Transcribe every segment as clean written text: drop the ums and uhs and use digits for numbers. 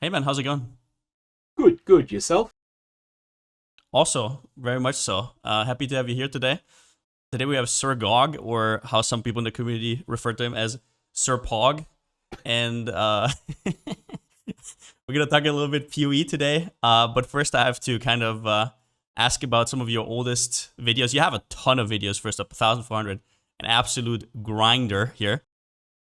Hey man, how's it going? Good, good. Yourself? Also, very much so. Happy to have you here today. Today we have SirGog, or how some people in the community refer to him as Sir Pog. And we're going to talk a little bit PoE today. But first, I have to kind of ask about some of your oldest videos. You have a ton of videos, first up, 1,400, an absolute grinder here.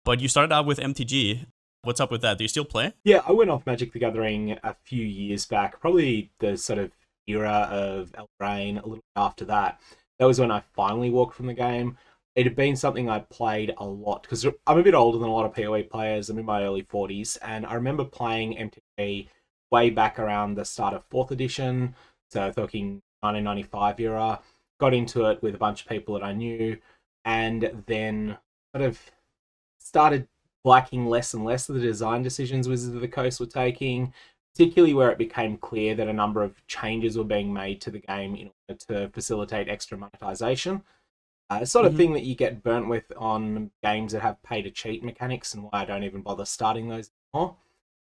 But you started out with MTG. What's up with that? Do you still play? Yeah, I went off Magic the Gathering a few years back, probably the sort of era of Eldraine, a little bit after that. That was when I finally walked from the game. It had been something I played a lot because I'm a bit older than a lot of PoE players. I'm in my early 40s, and I remember playing MTG way back around the start of 4th edition, so talking 1995 era. Got into it with a bunch of people that I knew, and then sort of started liking less and less of the design decisions Wizards of the Coast were taking, particularly where it became clear that a number of changes were being made to the game in order to facilitate extra monetization. Sort of Mm-hmm. thing that you get burnt with on games that have pay to cheat mechanics, and why I don't even bother starting those anymore.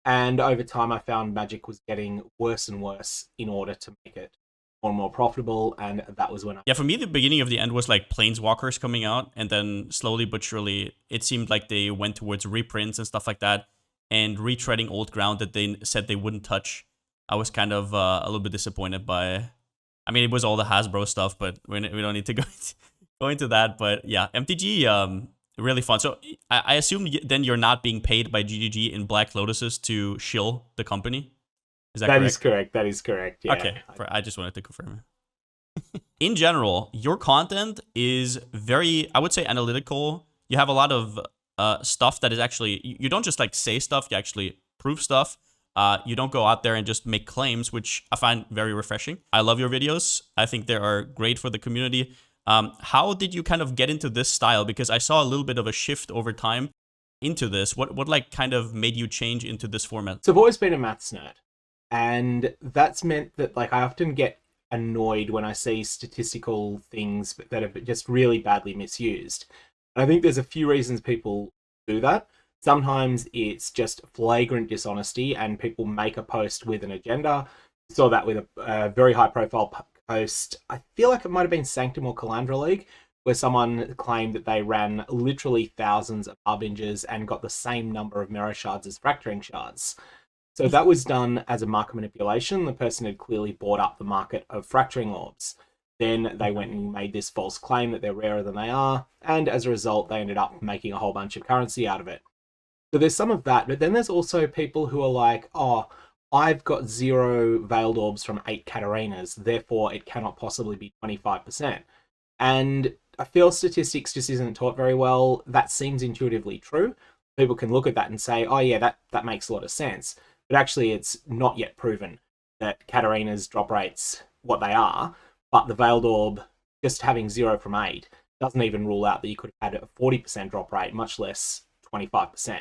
And over time, I found Magic was getting worse and worse in order to make it more and more profitable, and that was when I Yeah, for me, the beginning of the end was like Planeswalkers coming out, and then slowly but surely, it seemed like they went towards reprints and stuff like that, and retreading old ground that they said they wouldn't touch. I was kind of a little bit disappointed by. I mean, it was all the Hasbro stuff, but we don't need to go into that. But yeah, MTG, really fun. So I assume then you're not being paid by GGG in Black Lotuses to shill the company. Is that That is correct? correct. That is correct. Yeah. Okay, I just wanted to confirm. In general, your content is very, I would say, analytical. You have a lot of stuff that is actually, you don't just like say stuff, you actually prove stuff. You don't go out there and just make claims, which I find very refreshing. I love your videos. I think they are great for the community. How did you kind of get into this style? Because I saw a little bit of a shift over time into this. What like kind of made you change into this format? So I've always been a maths nerd, and that's meant that like I often get annoyed when I see statistical things that are just really badly misused. And I think there's a few reasons people do that. Sometimes it's just flagrant dishonesty, and people make a post with an agenda. Saw that with a very high profile post. I feel like it might have been Sanctum or Calandra League, where someone claimed that they ran literally thousands of harbingers and got the same number of mirror shards as fracturing shards. So that was done as a market manipulation. The person had clearly bought up the market of fracturing orbs. Then they went and made this false claim that they're rarer than they are, and as a result, they ended up making a whole bunch of currency out of it. So there's some of that, but then there's also people who are like, oh, I've got 0 veiled orbs from 8 Katarinas, therefore it cannot possibly be 25%. And I feel statistics just isn't taught very well. That seems intuitively true. People can look at that and say, oh yeah, that makes a lot of sense. But actually it's not yet proven that Katarina's drop rates what they are, but the veiled orb just having 0 from 8 doesn't even rule out that you could have had a 40% drop rate, much less 25%.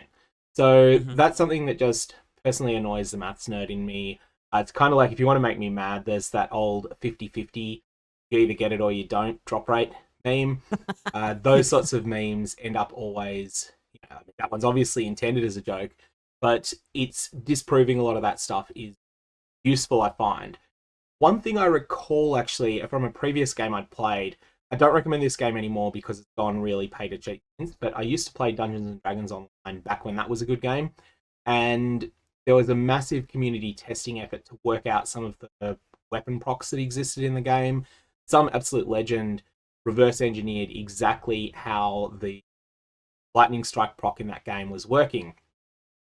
So Mm-hmm. that's something that just personally annoys the maths nerd in me. It's kind of like if you want to make me mad, there's that old 50-50, you either get it or you don't drop rate meme. Those sorts of memes end up always, that one's obviously intended as a joke, but it's disproving a lot of that stuff is useful, I find. One thing I recall actually from a previous game I'd played, I don't recommend this game anymore because it's gone really pay to cheat since, but I used to play Dungeons and Dragons online back when that was a good game, and there was a massive community testing effort to work out some of the weapon procs that existed in the game. Some absolute legend reverse engineered exactly how the lightning strike proc in that game was working,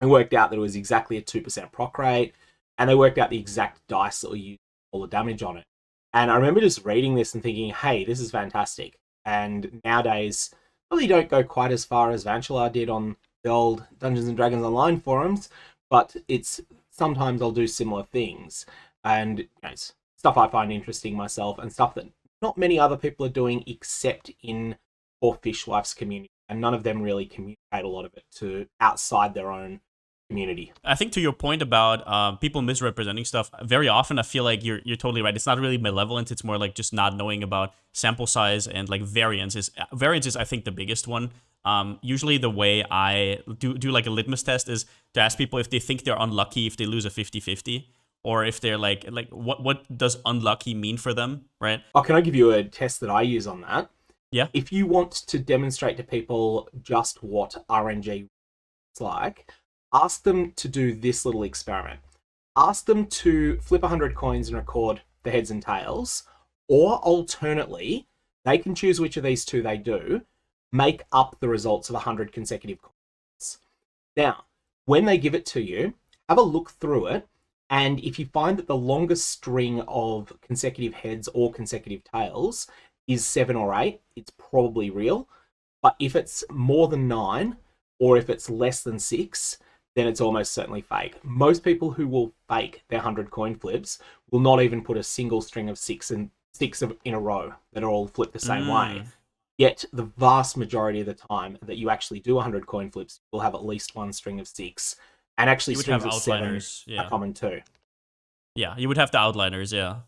and worked out that it was exactly a 2% proc rate, and they worked out the exact dice that were used for all the damage on it. And I remember just reading this and thinking, hey, this is fantastic. And nowadays, probably don't go quite as far as Vanchalar did on the old Dungeons and Dragons Online forums, but it's sometimes I'll do similar things. And it's stuff I find interesting myself, and stuff that not many other people are doing except in Poor Fishwife's community. And none of them really communicate a lot of it to outside their own community. I think to your point about people misrepresenting stuff, very often I feel like you're totally right. It's not really malevolent. It's more like just not knowing about sample size and like variance is I think the biggest one. Usually the way I do like a litmus test is to ask people if they think they're unlucky if they lose a 50-50, or if they're like what does unlucky mean for them, right? Oh, can I give you a test that I use on that? Yeah. If you want to demonstrate to people just what RNG is like, ask them to do this little experiment. Ask them to flip 100 coins and record the heads and tails, or alternately, they can choose which of these two they do, make up the results of 100 consecutive coins. Now, when they give it to you, have a look through it, and if you find that the longest string of consecutive heads or consecutive tails is 7 or 8, it's probably real. But if it's more than 9, or if it's less than 6, then it's almost certainly fake. Most people who will fake their 100 coin flips will not even put a single string of 6 in a row that are all flipped the same way. Yet the vast majority of the time that you actually do 100 coin flips, you'll have at least one string of 6. And actually strings of 7 are common too. Yeah, you would have the outliners, yeah.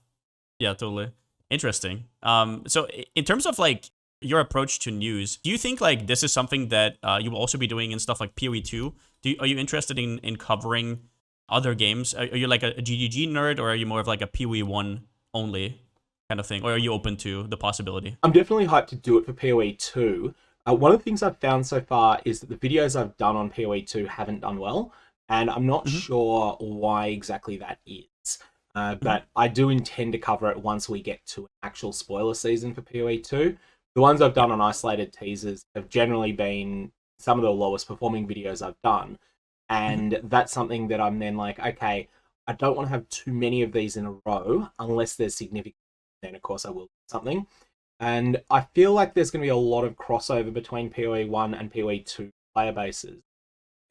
Yeah, totally. Interesting. So in terms of like your approach to news, do you think like this is something that you will also be doing in stuff like PoE 2? Are you interested in covering other games? Are you like a GGG nerd, or are you more of like a PoE 1 only kind of thing? Or are you open to the possibility? I'm definitely hyped to do it for PoE 2. One of the things I've found so far is that the videos I've done on PoE 2 haven't done well, and I'm not sure why exactly that is. But I do intend to cover it once we get to an actual spoiler season for PoE 2. The ones I've done on isolated teasers have generally been some of the lowest performing videos I've done. And that's something that I'm then like, okay, I don't want to have too many of these in a row unless there's significant. Then, of course, I will do something. And I feel like there's going to be a lot of crossover between PoE 1 and PoE 2 player bases,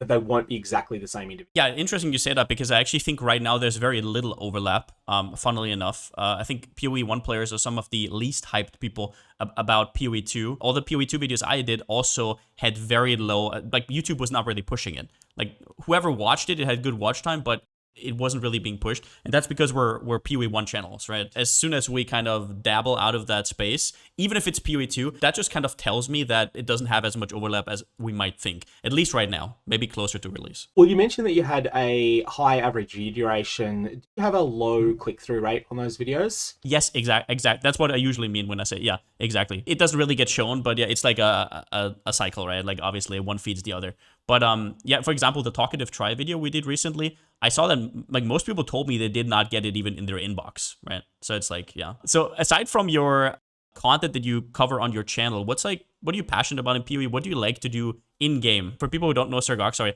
but they won't be exactly the same individual. Yeah, interesting you say that, because I actually think right now there's very little overlap, funnily enough. I think PoE 1 players are some of the least hyped people about PoE 2. All the PoE 2 videos I did also had very low, like YouTube was not really pushing it. Like whoever watched it, it had good watch time, but it wasn't really being pushed. And that's because we're PoE 1 channels, right? As soon as we kind of dabble out of that space, even if it's PoE 2, that just kind of tells me that it doesn't have as much overlap as we might think, at least right now, maybe closer to release. Well, you mentioned that you had a high average view duration. Do you have a low click-through rate on those videos? Yes, exact. That's what I usually mean when I say, yeah, exactly. It doesn't really get shown, but yeah, it's like a cycle, right? Like obviously one feeds the other. But yeah, for example, the talkative try video we did recently, I saw that like most people told me they did not get it even in their inbox, right? So it's like, yeah. So aside from your content that you cover on your channel, what are you passionate about in PoE? What do you like to do in game? For people who don't know SirGog, sorry,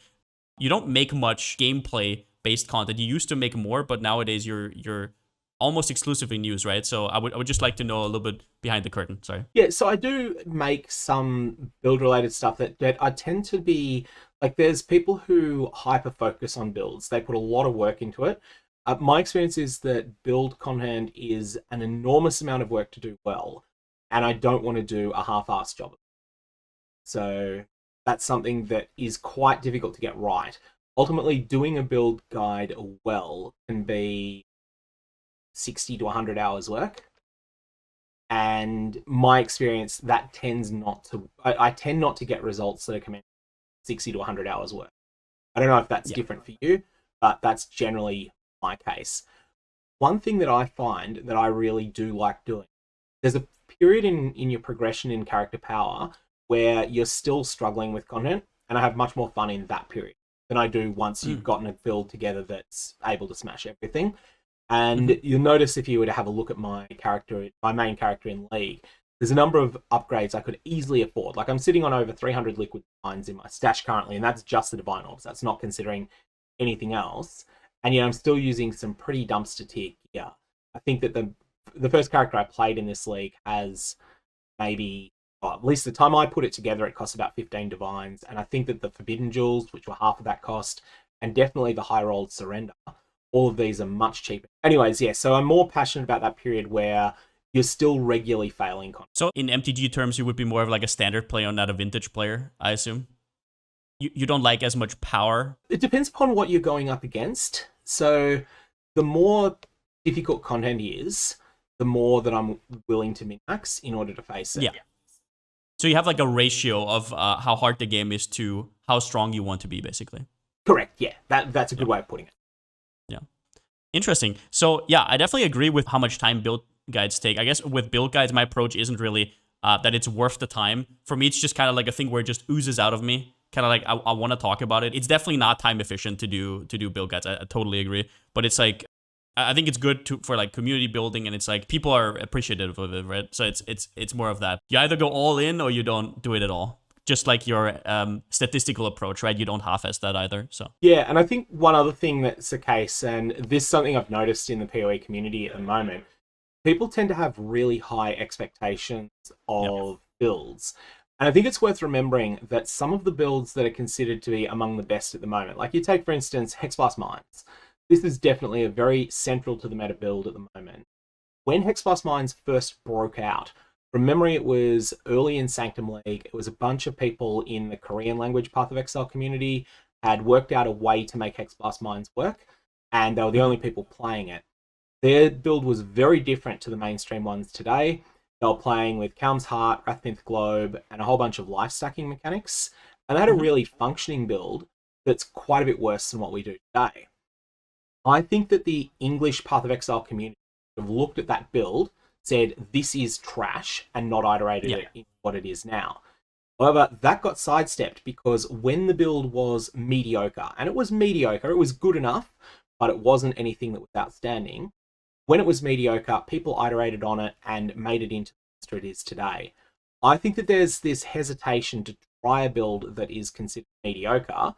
you don't make much gameplay based content. You used to make more, but nowadays you're almost exclusively news, right? So I would just like to know a little bit behind the curtain. Sorry. Yeah, so I do make some build related stuff that I tend to be like, there's people who hyper focus on builds. They put a lot of work into it. My experience is that build content is an enormous amount of work to do well, and I don't want to do a half-assed job. So that's something that is quite difficult to get right. Ultimately, doing a build guide well can be 60 to 100 hours work. And my experience, that tends not to, I tend not to get results that are commensurate 60 to 100 hours work. I don't know if that's different for you, but that's generally my case. One thing that I find that I really do like doing, there's a period in your progression in character power where you're still struggling with content, and I have much more fun in that period than I do once you've gotten a build together that's able to smash everything. And you'll notice if you were to have a look at my main character in League, there's a number of upgrades I could easily afford. Like I'm sitting on over 300 liquid divines in my stash currently, and that's just the divine orbs. That's not considering anything else. And yet I'm still using some pretty dumpster tier gear. I think that the first character I played in this league has maybe, well, at least the time I put it together, it cost about 15 divines. And I think that the Forbidden Jewels, which were half of that cost, and definitely the high rolled Surrender, all of these are much cheaper. Anyways, yeah, so I'm more passionate about that period where you're still regularly failing. So in MTG terms, you would be more of like a standard player, not a vintage player, I assume? You don't like as much power? It depends upon what you're going up against. So the more difficult content is, the more that I'm willing to min-max in order to face it. Yeah. So you have like a ratio of how hard the game is to how strong you want to be, basically. Correct. Yeah, that's a good way of putting it. Yeah. Interesting. So yeah, I definitely agree with how much time build guides take. I guess with build guides, my approach isn't really that it's worth the time. For me, it's just kind of like a thing where it just oozes out of me. Kind of like I want to talk about it. It's definitely not time efficient to do build guides. I totally agree. But it's like I think it's good for like community building, and it's like people are appreciative of it, right? So it's more of that. You either go all in or you don't do it at all. Just like your statistical approach, right? You don't half-ass that either. So yeah, and I think one other thing that's the case, and this is something I've noticed in the PoE community at the moment, people tend to have really high expectations of builds. And I think it's worth remembering that some of the builds that are considered to be among the best at the moment, like you take, for instance, Hexblast Mines. This is definitely a very central to the meta build at the moment. When Hexblast Mines first broke out, from memory, it was early in Sanctum League. It was a bunch of people in the Korean language Path of Exile community had worked out a way to make Hexblast Mines work, and they were the only people playing it. Their build was very different to the mainstream ones today. They were playing with Kalm's Heart, Wrathmith Globe, and a whole bunch of life stacking mechanics, and they had a really functioning build that's quite a bit worse than what we do today. I think that the English Path of Exile community have looked at that build, said this is trash, and not iterated it in what it is now. However, that got sidestepped because when the build was mediocre, and it was mediocre, it was good enough, but it wasn't anything that was outstanding. When it was mediocre, people iterated on it and made it into the monster it is today. I think that there's this hesitation to try a build that is considered mediocre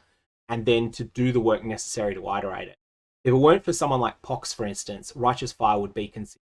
and then to do the work necessary to iterate it. If it weren't for someone like Pox, for instance, Righteous Fire would be considered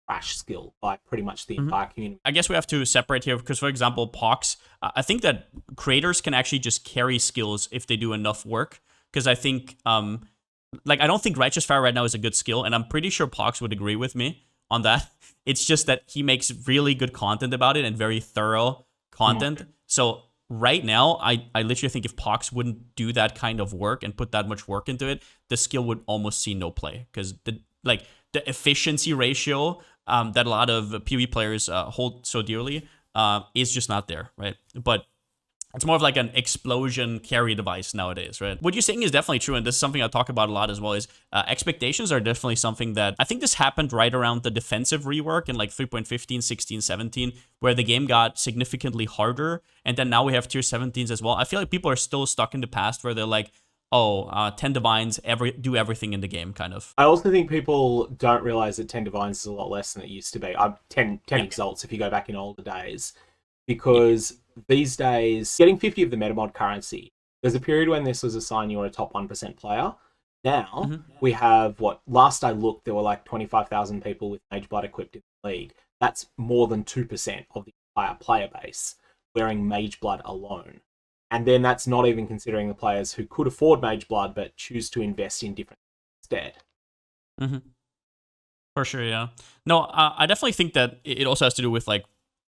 trash skill by pretty much the entire community. I guess we have to separate here because, for example, Pox, I think that creators can actually just carry skills if they do enough work. Because I think, like, I don't think Righteous Fire right now is a good skill, and I'm pretty sure Pox would agree with me on that. It's just that he makes really good content about it and very thorough content. So right now, I literally think if Pox wouldn't do that kind of work and put that much work into it, the skill would almost see no play because the efficiency ratio that a lot of PoE players hold so dearly is just not there, right? But it's more of like an explosion carry device nowadays, right? What you're saying is definitely true, and this is something I talk about a lot as well, is expectations are definitely something that, I think this happened right around the defensive rework in like 3.15, 16, 17, where the game got significantly harder, and then now we have tier 17s as well. I feel like people are still stuck in the past where they're like, 10 divines, do everything in the game, kind of. I also think people don't realize that 10 divines is a lot less than it used to be. 10 exalts if you go back in older days, because these days, getting 50 of the metamod currency, there's a period when this was a sign you were a top 1% player. Now, we have last I looked, there were like 25,000 people with Mage Blood equipped in the league. That's more than 2% of the entire player base wearing Mage Blood alone. And then that's not even considering the players who could afford Mage Blood but choose to invest in different instead. For sure, yeah. No, I definitely think that it also has to do with like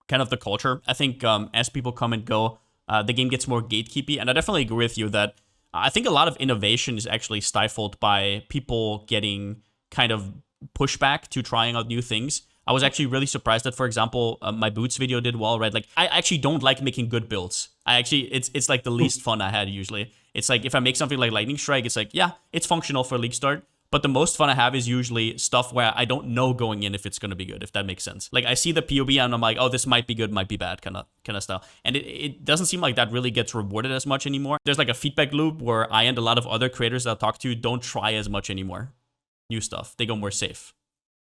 kind of the culture. I think as people come and go, the game gets more gatekeepy, and I definitely agree with you that I think a lot of innovation is actually stifled by people getting kind of pushback to trying out new things. I was actually really surprised that, for example, my boots video did well, right? Like, I actually don't like making good builds. It's like the least fun I had usually. It's like, if I make something like Lightning Strike, it's like, yeah, it's functional for League Start. But the most fun I have is usually stuff where I don't know going in if it's going to be good, if that makes sense. Like, I see the POB and I'm like, oh, this might be good, might be bad, kind of style. And it doesn't seem like that really gets rewarded as much anymore. There's like a feedback loop where I and a lot of other creators that I talk to don't try as much anymore. New stuff. They go more safe.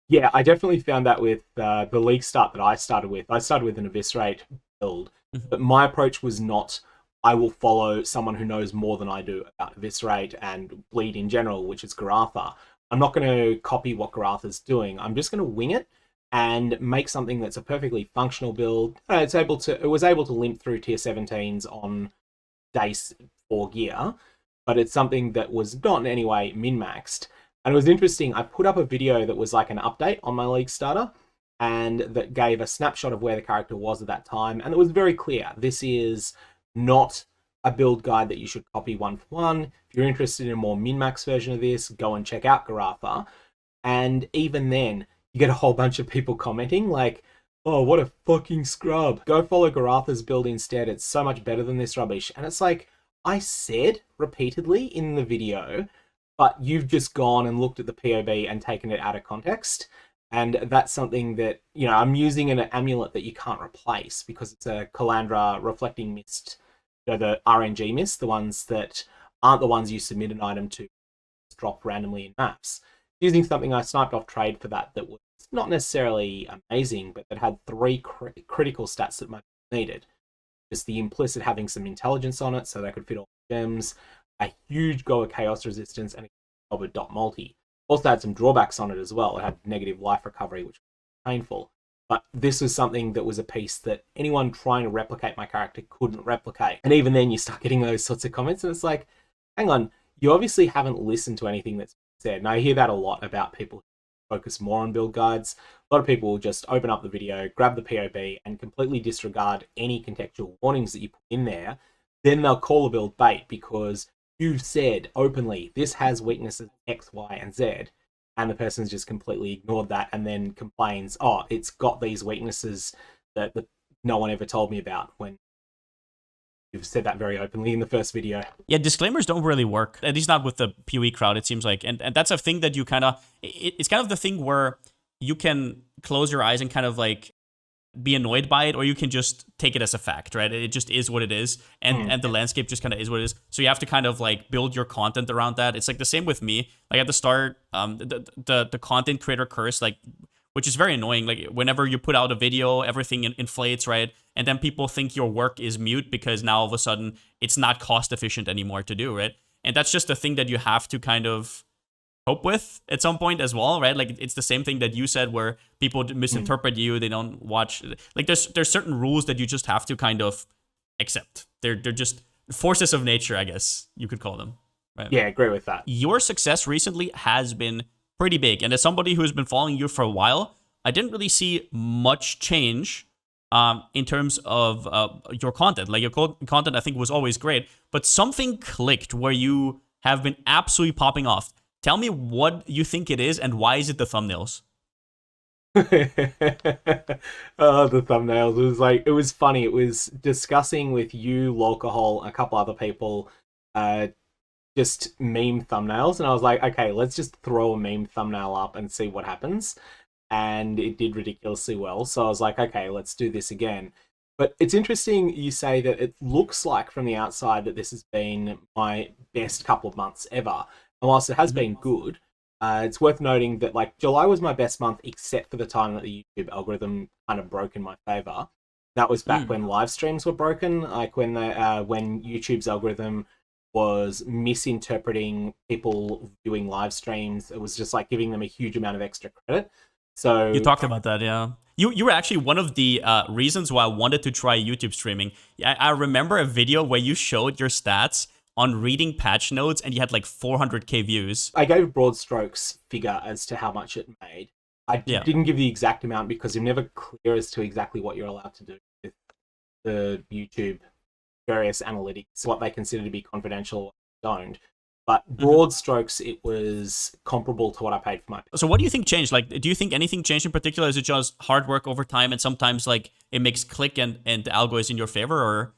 Yeah, I definitely found that with the League Start that I started with. I started with an Eviscerate build, but my approach was not, I will follow someone who knows more than I do about Eviscerate and Bleed in general, which is Garatha. I'm not going to copy what Garatha's doing. I'm just going to wing it and make something that's a perfectly functional build. It was able to limp through tier 17s on day 4 gear, but it's something that was not in any way min-maxed. And it was interesting, I put up a video that was like an update on my League Starter, and that gave a snapshot of where the character was at that time, and it was very clear. This is not a build guide that you should copy one for one. If you're interested in a more min-max version of this, go and check out Garatha. And even then, you get a whole bunch of people commenting, like, oh, what a fucking scrub. Go follow Garatha's build instead. It's so much better than this rubbish. And it's like, I said repeatedly in the video, but you've just gone and looked at the POB and taken it out of context. And that's something that, I'm using an amulet that you can't replace because it's a Calandra reflecting mist, the RNG mist, the ones that aren't the ones you submit an item to drop randomly in maps. Using something I sniped off trade for that was not necessarily amazing, but that had three critical stats that my needed. Just the implicit having some intelligence on it, so they could fit all the gems, a huge go of chaos resistance, and a gob of dot multi. Also had some drawbacks on it as well. It had negative life recovery, which was painful. But this was something that was a piece that anyone trying to replicate my character couldn't replicate. And even then, you start getting those sorts of comments, and it's like, hang on, you obviously haven't listened to anything that's been said. And I hear that a lot about people who focus more on build guides. A lot of people will just open up the video, grab the POB, and completely disregard any contextual warnings that you put in there. Then they'll call a build bait because you've said openly, this has weaknesses X, Y, and Z. And the person's just completely ignored that and then complains, oh, it's got these weaknesses that no one ever told me about, when you've said that very openly in the first video. Yeah, disclaimers don't really work, at least not with the PoE crowd, it seems like. And that's a thing that you kind of, it's kind of the thing where you can close your eyes and kind of like be annoyed by it, or you can just take it as a fact, right? It just is what it is, and the landscape just kind of is what it is. So you have to kind of like build your content around that. It's like the same with me. Like at the start, the content creator curse, like, which is very annoying. Like whenever you put out a video, everything inflates, right? And then people think your work is mute because now all of a sudden it's not cost efficient anymore to do, right? And that's just a thing that you have to kind of cope with at some point as well, right? Like it's the same thing that you said where people misinterpret you, they don't watch. Like there's certain rules that you just have to kind of accept. They're just forces of nature, I guess you could call them. Right? Yeah, I agree with that. Your success recently has been pretty big, and as somebody who's been following you for a while, I didn't really see much change in terms of your content. Like your content, I think, was always great, but something clicked where you have been absolutely popping off. Tell me what you think it is, and why is it the thumbnails? Oh, the thumbnails. It was funny. It was discussing with you, Lolcohol, a couple other people, just meme thumbnails. And I was like, okay, let's just throw a meme thumbnail up and see what happens. And it did ridiculously well. So I was like, okay, let's do this again. But it's interesting you say that it looks like from the outside that this has been my best couple of months ever. And whilst it has been good, it's worth noting that like July was my best month, except for the time that the YouTube algorithm kind of broke in my favor. That was back when live streams were broken, like when YouTube's algorithm was misinterpreting people doing live streams. It was just like giving them a huge amount of extra credit. So you talked about that, yeah. You were actually one of the reasons why I wanted to try YouTube streaming. I remember a video where you showed your stats on reading patch notes, and you had like 400k views. I gave a broad strokes figure as to how much it made. I didn't give the exact amount because you're never clear as to exactly what you're allowed to do with the YouTube various analytics, what they consider to be confidential, what they don't. But broad strokes, it was comparable to what I paid for my. So what do you think changed? Like, do you think anything changed in particular? Is it just hard work over time, and sometimes like it makes click and the algo is in your favor, or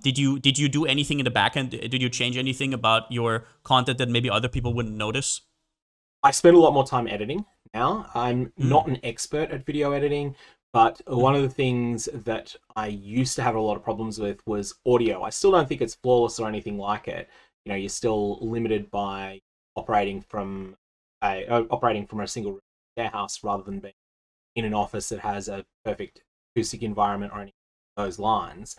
did you do anything in the back end? Did you change anything about your content that maybe other people wouldn't notice? I spend a lot more time editing now. I'm not an expert at video editing, but one of the things that I used to have a lot of problems with was audio. I still don't think it's flawless or anything like it. You know, you're still limited by operating from a single room warehouse rather than being in an office that has a perfect acoustic environment or any of those lines.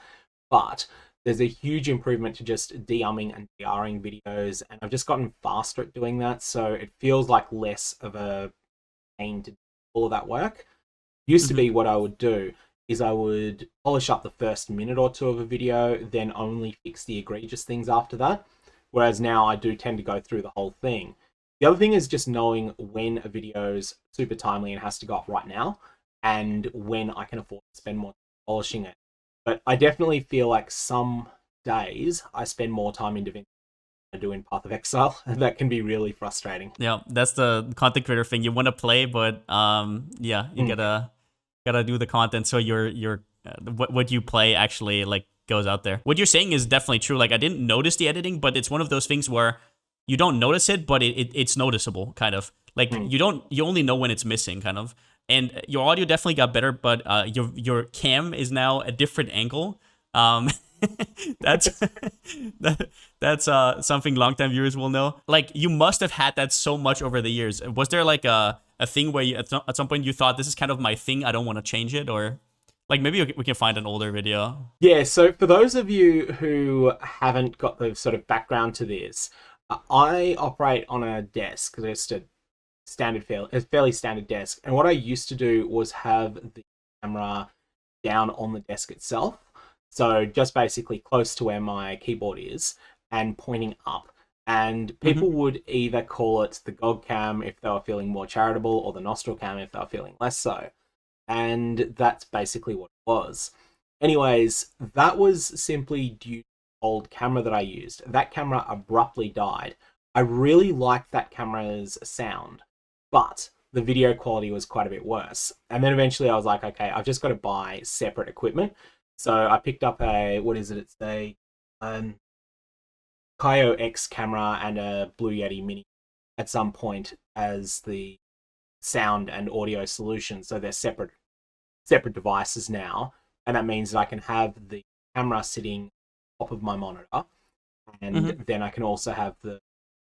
But there's a huge improvement to just de-umming and de-arring videos, and I've just gotten faster at doing that, so it feels like less of a pain to do all of that work. Used to be what I would do is I would polish up the first minute or two of a video, then only fix the egregious things after that. Whereas now I do tend to go through the whole thing. The other thing is just knowing when a video's super timely and has to go up right now, and when I can afford to spend more time polishing it. But I definitely feel like some days I spend more time in DaVinci than I do in Path of Exile, and that can be really frustrating. Yeah, that's the content creator thing. You want to play, but yeah, you gotta Gotta do the content so what you play actually like goes out there. What you're saying is definitely true. Like I didn't notice the editing, but it's one of those things where you don't notice it, but it's noticeable, kind of. Like you only know when it's missing, kind of. And your audio definitely got better, but your cam is now a different angle. That's that's something longtime viewers will know. Like you must have had that so much over the years. Was there like a thing where you, at some point you thought this is kind of my thing, I don't want to change it, or like maybe we can find an older video? Yeah, so for those of you who haven't got the sort of background to this, I operate on a desk, just a fairly standard desk. And what I used to do was have the camera down on the desk itself. So just basically close to where my keyboard is and pointing up. And people would either call it the GOG cam if they were feeling more charitable, or the nostril cam if they were feeling less so. And that's basically what it was. Anyways, that was simply due to the old camera that I used. That camera abruptly died. I really liked that camera's sound, but the video quality was quite a bit worse. And then eventually I was like, okay, I've just got to buy separate equipment. So I picked up it's a Kaio X camera and a Blue Yeti Mini at some point as the sound and audio solution. So they're separate devices now. And that means that I can have the camera sitting top of my monitor. And then I can also have the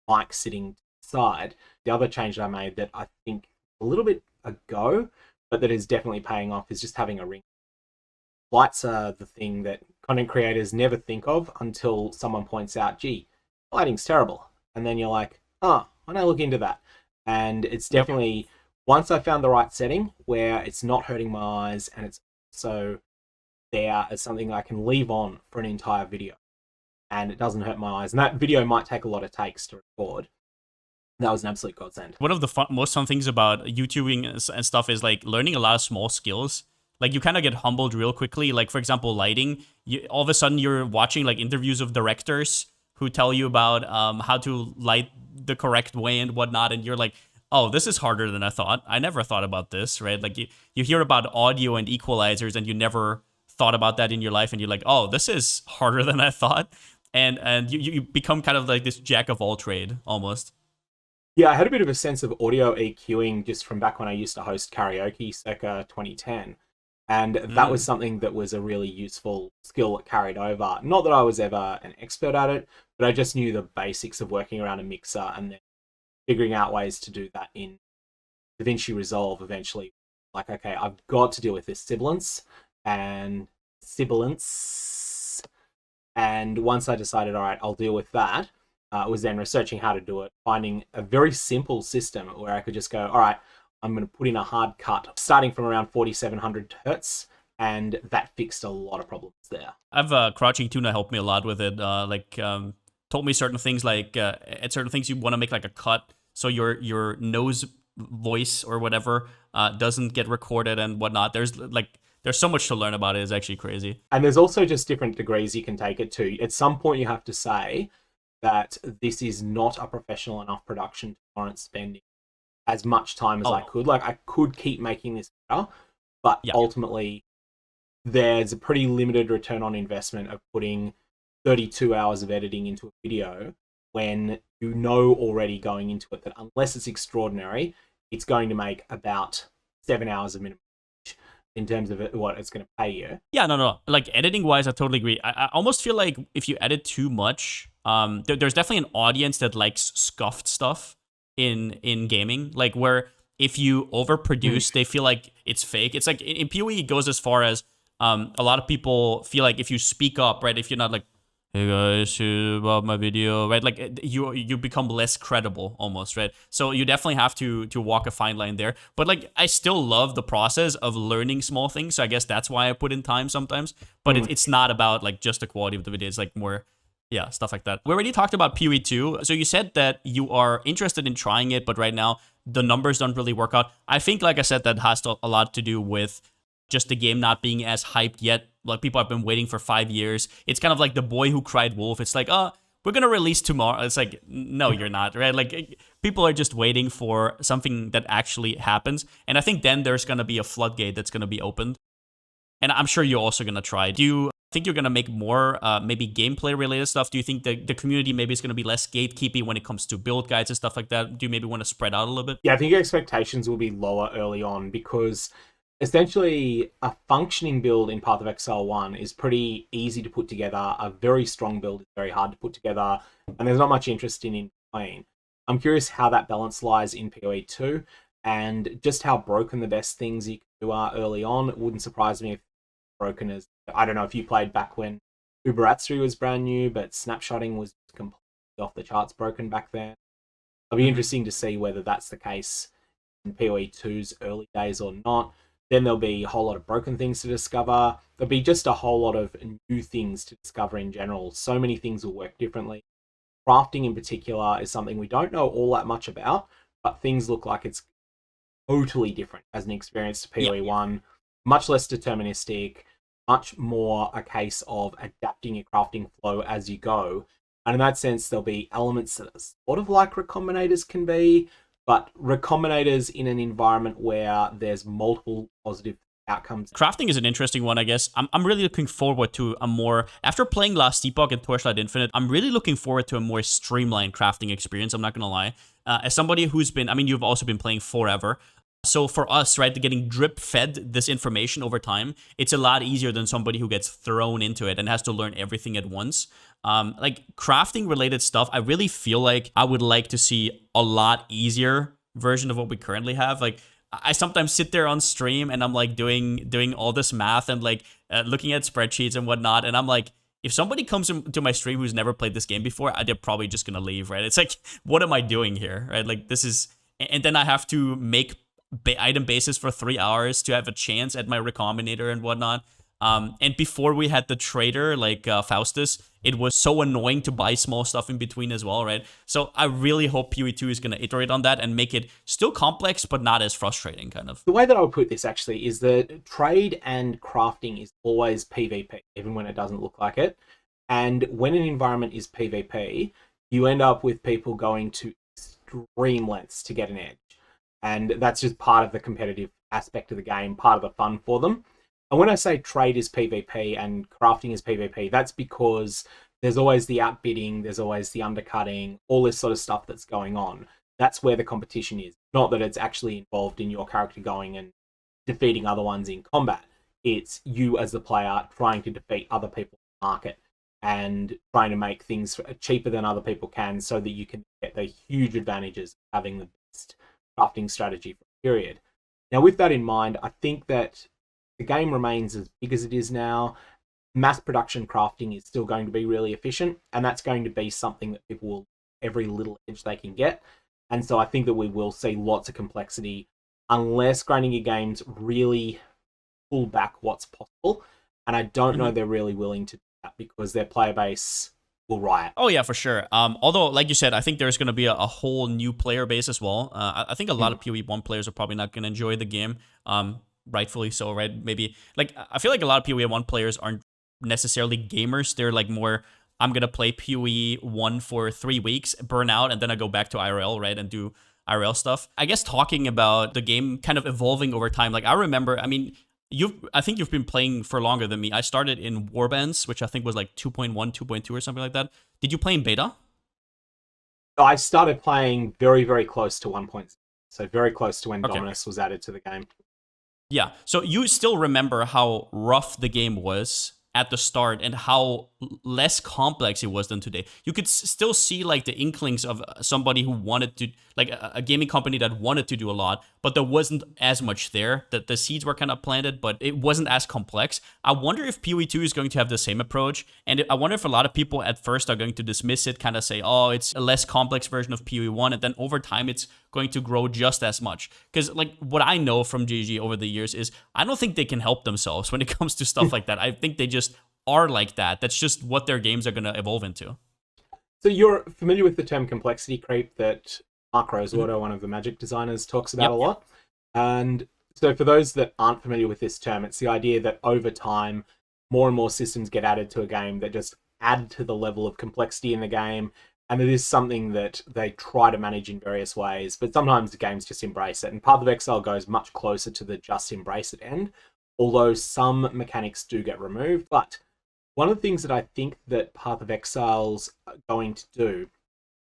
mic sitting to the side. The other change that I made that I think a little bit ago, but that is definitely paying off, is just having a ring. Lights are the thing that content creators never think of until someone points out, gee, lighting's terrible. And then you're like, why don't I look into that? And it's definitely, once I found the right setting where it's not hurting my eyes and it's so there as something I can leave on for an entire video and it doesn't hurt my eyes. And that video might take a lot of takes to record. That was an absolute godsend. One of the most fun things about YouTubing and stuff is like learning a lot of small skills. Like you kind of get humbled real quickly. Like for example, lighting. All of a sudden you're watching like interviews of directors who tell you about how to light the correct way and whatnot, and you're like, oh, this is harder than I thought. I never thought about this, right? Like you hear about audio and equalizers, and you never thought about that in your life, and you're like, oh, this is harder than I thought, and you become kind of like this jack of all trade almost. Yeah, I had a bit of a sense of audio EQing just from back when I used to host karaoke circa 2010. And that was something that was a really useful skill that carried over. Not that I was ever an expert at it, but I just knew the basics of working around a mixer and then figuring out ways to do that in DaVinci Resolve eventually. Like, okay, I've got to deal with this sibilance. And once I decided, all right, I'll deal with that, was then researching how to do it, finding a very simple system where I could just go, all right, I'm going to put in a hard cut starting from around 4700 hertz, and that fixed a lot of problems there. I've Crouching Tuna helped me a lot with it. Told me certain things, like at certain things you want to make like a cut so your nose voice or whatever doesn't get recorded and whatnot. There's so much to learn about it. It's actually crazy. And there's also just different degrees you can take it to. At some point you have to say that this is not a professional enough production to warrant spending as much time as I could. Like, I could keep making this better, but ultimately there's a pretty limited return on investment of putting 32 hours of editing into a video when you know already going into it that unless it's extraordinary, it's going to make about 7 hours of minimum in terms of what it's going to pay you. Yeah, no. Like, editing-wise, I totally agree. I almost feel like if you edit too much, there's definitely an audience that likes scuffed stuff in gaming, like where if you overproduce, they feel like it's fake. It's like in PoE, it goes as far as a lot of people feel like if you speak up, right, if you're not like, hey guys, about my video, right, like you become less credible almost, right? So you definitely have to walk a fine line there. But like, I still love the process of learning small things, so I guess that's why I put in time sometimes. But it's not about like just the quality of the video. It's like more, yeah, stuff like that. We already talked about PoE 2. So you said that you are interested in trying it, but right now the numbers don't really work out. I think, like I said, that has a lot to do with just the game not being as hyped yet. Like, people have been waiting for 5 years. It's kind of like the boy who cried wolf. It's like, we're gonna release tomorrow. It's like, no, you're not, right? Like, people are just waiting for something that actually happens, and I think then there's gonna be a floodgate that's gonna be opened, and I'm sure you're also gonna try. Do you think you're gonna make more maybe gameplay related stuff? Do you think the community maybe is gonna be less gatekeepy when it comes to build guides and stuff like that? Do you maybe want to spread out a little bit? Yeah, I think your expectations will be lower early on because essentially a functioning build in Path of Exile 1 is pretty easy to put together. A very strong build is very hard to put together, and there's not much interest in playing. I'm curious how that balance lies in PoE 2 and just how broken the best things you can do are early on. It wouldn't surprise me if broken as, I don't know if you played back when Uberatsu was brand new, but snapshotting was completely off the charts broken back then. It'll be interesting to see whether that's the case in PoE 2's early days or not. Then there'll be a whole lot of broken things to discover. There'll be just a whole lot of new things to discover in general. So many things will work differently. Crafting in particular is something we don't know all that much about, but things look like it's totally different as an experience to PoE 1. Much less deterministic, much more a case of adapting your crafting flow as you go. And in that sense, there'll be elements that are sort of like recombinators can be, but recombinators in an environment where there's multiple positive outcomes. Crafting is an interesting one, I guess. I'm really looking forward to a more, after playing Last Epoch and Torchlight Infinite, I'm really looking forward to a more streamlined crafting experience, I'm not gonna lie. As somebody who's been, I mean, you've also been playing forever. So for us, right, getting drip fed this information over time, it's a lot easier than somebody who gets thrown into it and has to learn everything at once. Like crafting related stuff, I really feel like I would like to see a lot easier version of what we currently have. Like I sometimes sit there on stream and I'm like doing all this math and like looking at spreadsheets and whatnot, and I'm like, if somebody comes to my stream who's never played this game before, they're probably just gonna leave, right? It's like, what am I doing here, right? Like this is, and then I have to make item bases for 3 hours to have a chance at my recombinator and whatnot. And before we had the trader like Faustus, it was so annoying to buy small stuff in between as well, right? So I really hope PoE 2 is going to iterate on that and make it still complex, but not as frustrating, kind of. The way that I would put this actually is that trade and crafting is always PvP, even when it doesn't look like it. And when an environment is PvP, you end up with people going to extreme lengths to get an edge. And that's just part of the competitive aspect of the game, part of the fun for them. And when I say trade is PvP and crafting is PvP, that's because there's always the outbidding, there's always the undercutting, all this sort of stuff that's going on. That's where the competition is. Not that it's actually involved in your character going and defeating other ones in combat. It's you as the player trying to defeat other people in the market and trying to make things cheaper than other people can so that you can get the huge advantages of having the best crafting strategy for a period. Now, with that in mind, I think that the game remains as big as it is now. Mass production crafting is still going to be really efficient, and that's going to be something that people will every little edge they can get. And so I think that we will see lots of complexity unless grinding your games really pull back what's possible. And I don't know they're really willing to do that because their player base will riot. Oh yeah, for sure. Although, like you said, I think there's going to be a whole new player base as well. I think a lot of PoE 1 players are probably not going to enjoy the game. Rightfully so, right? Maybe, like, I feel like a lot of PoE 1 players aren't necessarily gamers. They're like more, I'm going to play PoE 1 for 3 weeks, burn out, and then I go back to IRL, right? And do IRL stuff. I guess talking about the game kind of evolving over time, like I remember, I mean, I think you've been playing for longer than me. I started in Warbands, which I think was like 2.1, 2.2 or something like that. Did you play in beta? I started playing very, very close to 1.0. So very close to when Dominus was added to the game. Yeah. So you still remember how rough the game was at the start and how less complex it was than today. You could still see like the inklings of somebody who wanted to, like a gaming company that wanted to do a lot, but there wasn't as much there. That the seeds were kind of planted, but it wasn't as complex. I wonder if PoE 2 is going to have the same approach, and I wonder if a lot of people at first are going to dismiss it, kind of say, oh, it's a less complex version of PoE 1, and then over time it's going to grow just as much. Because like what I know from GG over the years is I don't think they can help themselves when it comes to stuff like that. I think they just are like that. That's just what their games are going to evolve into. So you're familiar with the term complexity creep that Mark Rosewater, one of the Magic designers, talks about a lot. And so for those that aren't familiar with this term, it's the idea that over time, more and more systems get added to a game that just add to the level of complexity in the game, and it is something that they try to manage in various ways, but sometimes the games just embrace it. And Path of Exile goes much closer to the just embrace it end, although some mechanics do get removed. But one of the things that I think that Path of Exile's going to do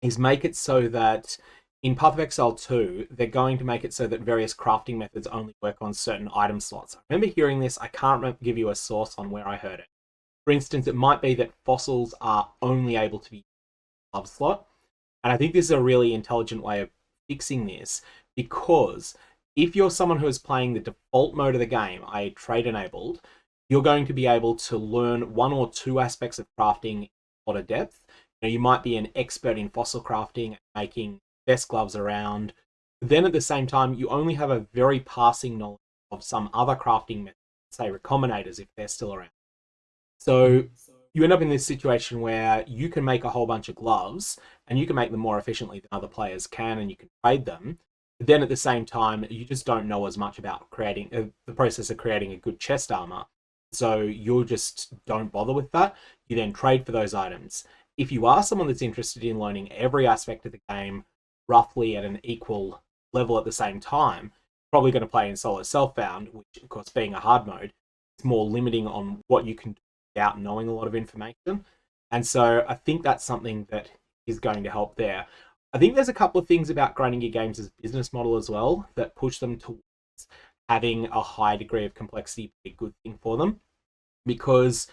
is make it so that in Path of Exile 2, they're going to make it so that various crafting methods only work on certain item slots. I remember hearing this. I can't give you a source on where I heard it. For instance, it might be that fossils are only able to be glove slot. And I think this is a really intelligent way of fixing this, because if you're someone who is playing the default mode of the game, i.e. trade enabled, you're going to be able to learn one or two aspects of crafting in a lot of depth. You might be an expert in fossil crafting, making best gloves around. Then at the same time, you only have a very passing knowledge of some other crafting methods, say recombinators, if they're still around. So you end up in this situation where you can make a whole bunch of gloves, and you can make them more efficiently than other players can, and you can trade them. But then at the same time, you just don't know as much about creating the process of creating a good chest armor. So you just don't bother with that. You then trade for those items. If you are someone that's interested in learning every aspect of the game roughly at an equal level at the same time, probably going to play in solo self-found, which of course being a hard mode, it's more limiting on what you can do without knowing a lot of information. And so I think that's something that is going to help there. I think there's a couple of things about Grinding Gear Games' business model as well that push them towards having a high degree of complexity be a good thing for them. Because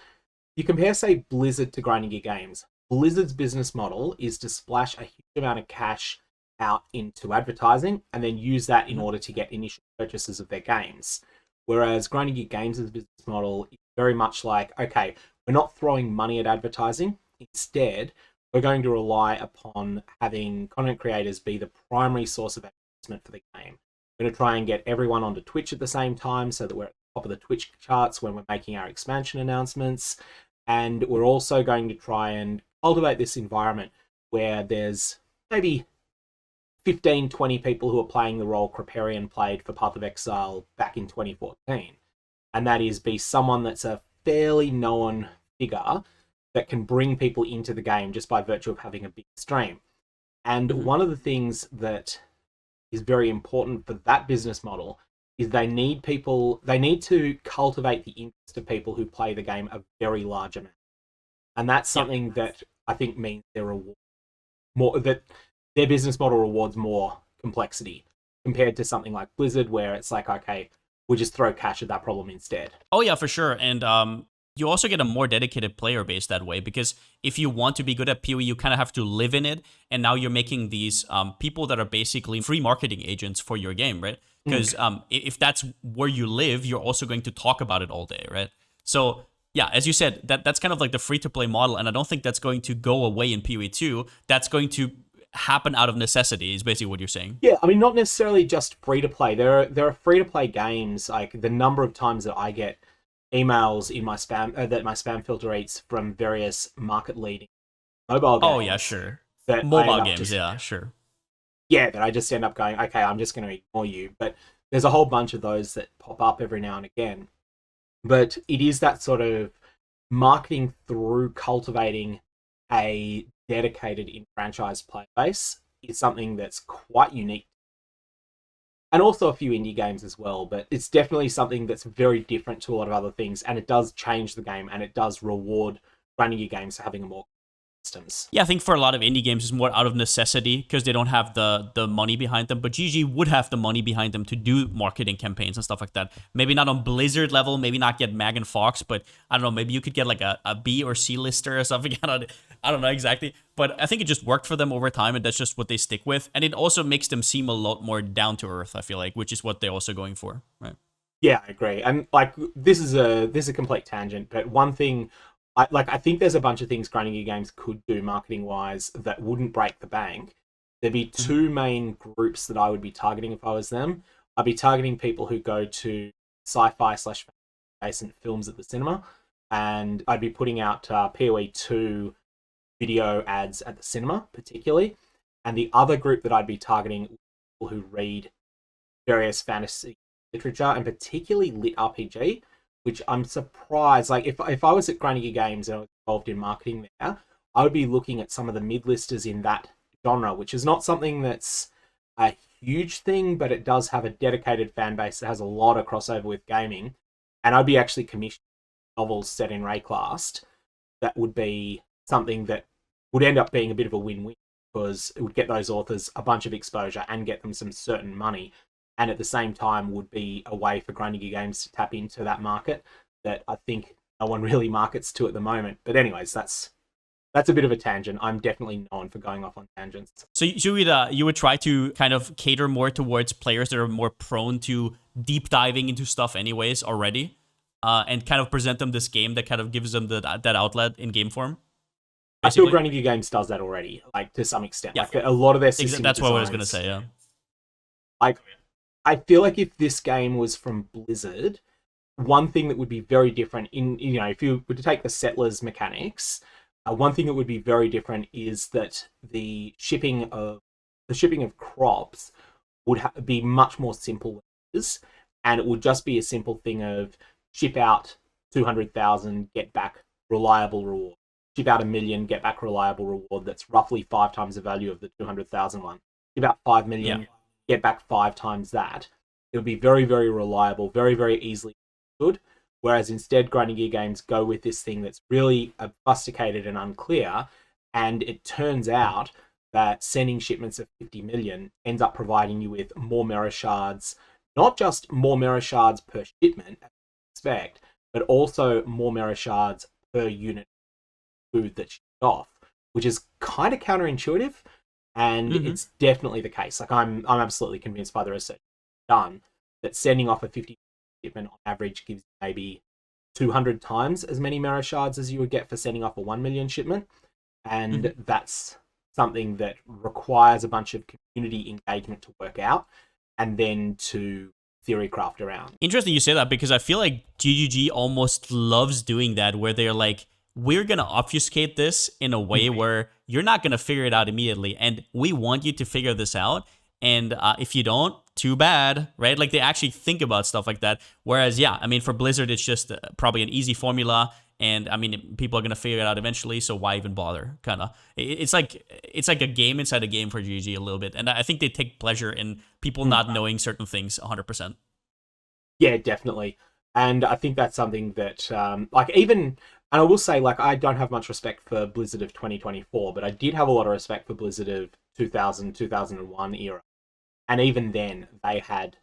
you compare, say, Blizzard to Grinding Gear Games. Blizzard's business model is to splash a huge amount of cash out into advertising and then use that in order to get initial purchases of their games. Whereas Grinding Gear Games' business model is very much like, okay, we're not throwing money at advertising. Instead, we're going to rely upon having content creators be the primary source of advertisement for the game. We're going to try and get everyone onto Twitch at the same time so that we're at the top of the Twitch charts when we're making our expansion announcements. And we're also going to try and cultivate this environment where there's maybe 15, 20 people who are playing the role Kripparrian played for Path of Exile back in 2014. And that is be someone that's a fairly known figure that can bring people into the game just by virtue of having a big stream. And one of the things that is very important for that business model is they need to cultivate the interest of people who play the game a very large amount. And that's something that I think means that their business model rewards more complexity compared to something like Blizzard, where it's like, okay, we'll just throw cash at that problem instead. Oh yeah, for sure. And you also get a more dedicated player base that way, because if you want to be good at PoE, you kind of have to live in it. And now you're making these people that are basically free marketing agents for your game, right? Because if that's where you live, you're also going to talk about it all day, right? So yeah, as you said, that's kind of like the free-to-play model, and I don't think that's going to go away in PoE 2. That's going to happen out of necessity, is basically what you're saying. Yeah, I mean, not necessarily just free-to-play. There are free-to-play games. Like the number of times that I get emails in my spam that my spam filter eats from various market-leading mobile games. Oh yeah, sure. That mobile games, yeah, sure. Yeah, that I just end up going, okay, I'm just going to ignore you. But there's a whole bunch of those that pop up every now and again. But it is that sort of marketing through cultivating a dedicated enfranchised player base is something that's quite unique. And also a few indie games as well, but it's definitely something that's very different to a lot of other things, and it does change the game, and it does reward Grinding Gear Games for having a more systems. Yeah, I think for a lot of indie games, it's more out of necessity because they don't have the money behind them. But GG would have the money behind them to do marketing campaigns and stuff like that. Maybe not on Blizzard level, maybe not get Mag and Fox, but I don't know, maybe you could get like a B or C lister or something. I don't know exactly. But I think it just worked for them over time, and that's just what they stick with. And it also makes them seem a lot more down to earth, I feel like, which is what they're also going for, right? Yeah, I agree. And like this is a complete tangent, but one thing I think there's a bunch of things Grinding Gear Games could do marketing-wise that wouldn't break the bank. There'd be two main groups that I would be targeting if I was them. I'd be targeting people who go to sci-fi / adjacent films at the cinema, and I'd be putting out PoE 2 video ads at the cinema, particularly. And the other group that I'd be targeting people who read various fantasy literature, and particularly lit RPG, which I'm surprised. Like if I was at Granny Games and I was involved in marketing there, I would be looking at some of the mid-listers in that genre, which is not something that's a huge thing, but it does have a dedicated fan base that has a lot of crossover with gaming. And I'd be actually commissioning novels set in Rayclast. That would be something that would end up being a bit of a win-win, because it would get those authors a bunch of exposure and get them some certain money, and at the same time would be a way for Grindy Games to tap into that market that I think no one really markets to at the moment. But anyways, that's a bit of a tangent. I'm definitely known for going off on tangents. So you would try to kind of cater more towards players that are more prone to deep diving into stuff anyways already, and kind of present them this game that kind of gives them that outlet in game form? Basically? I feel Granny Games does that already, like to some extent. Yeah. Like a lot of their system That's designs, what I was going to say, yeah. Like, I feel like if this game was from Blizzard, one thing that would be very different if you were to take the Settlers mechanics, one thing that would be very different is that the shipping of crops would be much more simple than this, and it would just be a simple thing of ship out 200,000, get back reliable reward. Ship out 1 million, get back reliable reward that's roughly 5 times the value of the 200,000 one. Ship out 5 million, get back 5 times that. It would be very, very reliable, very, very easily good. Whereas instead, Grinding Gear Games go with this thing that's really obfuscated and unclear, and it turns out that sending shipments of 50 million ends up providing you with more mirror shards, not just more mirror shards per shipment, as you expect, but also more mirror shards per unit of food that's shipped off, which is kind of counterintuitive, and it's definitely the case. Like I'm absolutely convinced by the research done that sending off a 50 shipment on average gives maybe 200 times as many mirror shards as you would get for sending off a 1 million shipment, and that's something that requires a bunch of community engagement to work out and then to theory craft around. Interesting you say that, because I feel like GGG almost loves doing that, where they're like, we're going to obfuscate this in a way where you're not going to figure it out immediately, and we want you to figure this out, and if you don't, too bad, right? Like, they actually think about stuff like that. Whereas, yeah, I mean, for Blizzard, it's just probably an easy formula, and I mean, people are gonna figure it out eventually. So why even bother? Kind of, it's like a game inside a game for GG a little bit, and I think they take pleasure in people not knowing certain things 100%. Yeah, definitely, and I think that's something that, like, even, and I will say, like, I don't have much respect for Blizzard of 2024, but I did have a lot of respect for Blizzard of 2000, 2001 era. And even then, they had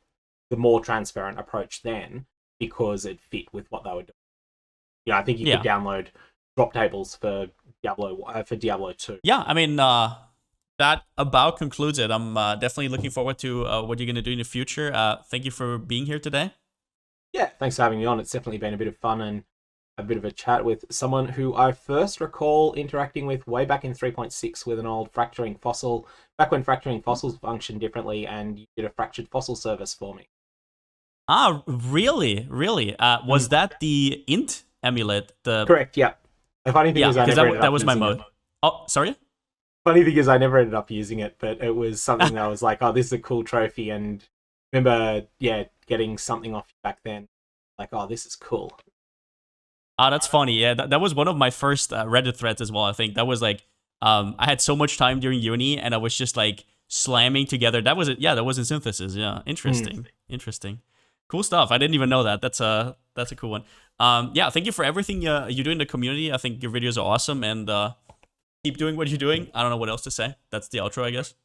the more transparent approach then, because it fit with what they were doing. I think you could download drop tables for Diablo 2. Yeah, I mean, that about concludes it. I'm definitely looking forward to what you're going to do in the future. Thank you for being here today. Yeah, thanks for having me on. It's definitely been a bit of fun and a bit of a chat with someone who I first recall interacting with way back in 3.6 with an old fracturing fossil, back when fracturing fossils functioned differently, and you did a fractured fossil service for me. Ah, really? Really? Was that the int amulet? Correct, yeah. The funny thing is I never ended up that was my using mode. it. Oh, sorry? Funny thing is I never ended up using it, but it was something that I was like, oh, this is a cool trophy, and remember, getting something off back then. Like, oh, this is cool. Ah, that's funny. Yeah, that was one of my first Reddit threads as well. I think that was like, I had so much time during uni, and I was just like slamming together. That was it. Yeah, that was in synthesis. Yeah, interesting. Interesting. Cool stuff. I didn't even know that. That's a cool one. Yeah, thank you for everything you do in the community. I think your videos are awesome, and keep doing what you're doing. I don't know what else to say. That's the outro, I guess.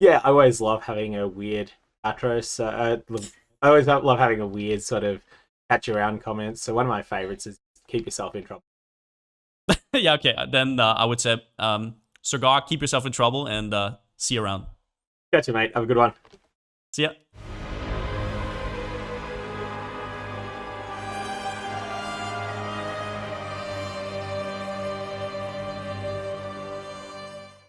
Yeah, I always love having a weird outro. So I always love having a weird sort of catch around comments. So one of my favorites is keep yourself in trouble. Yeah, okay. Then I would say, SirGog, keep yourself in trouble, and see you around. Catch you, mate. Have a good one. See ya.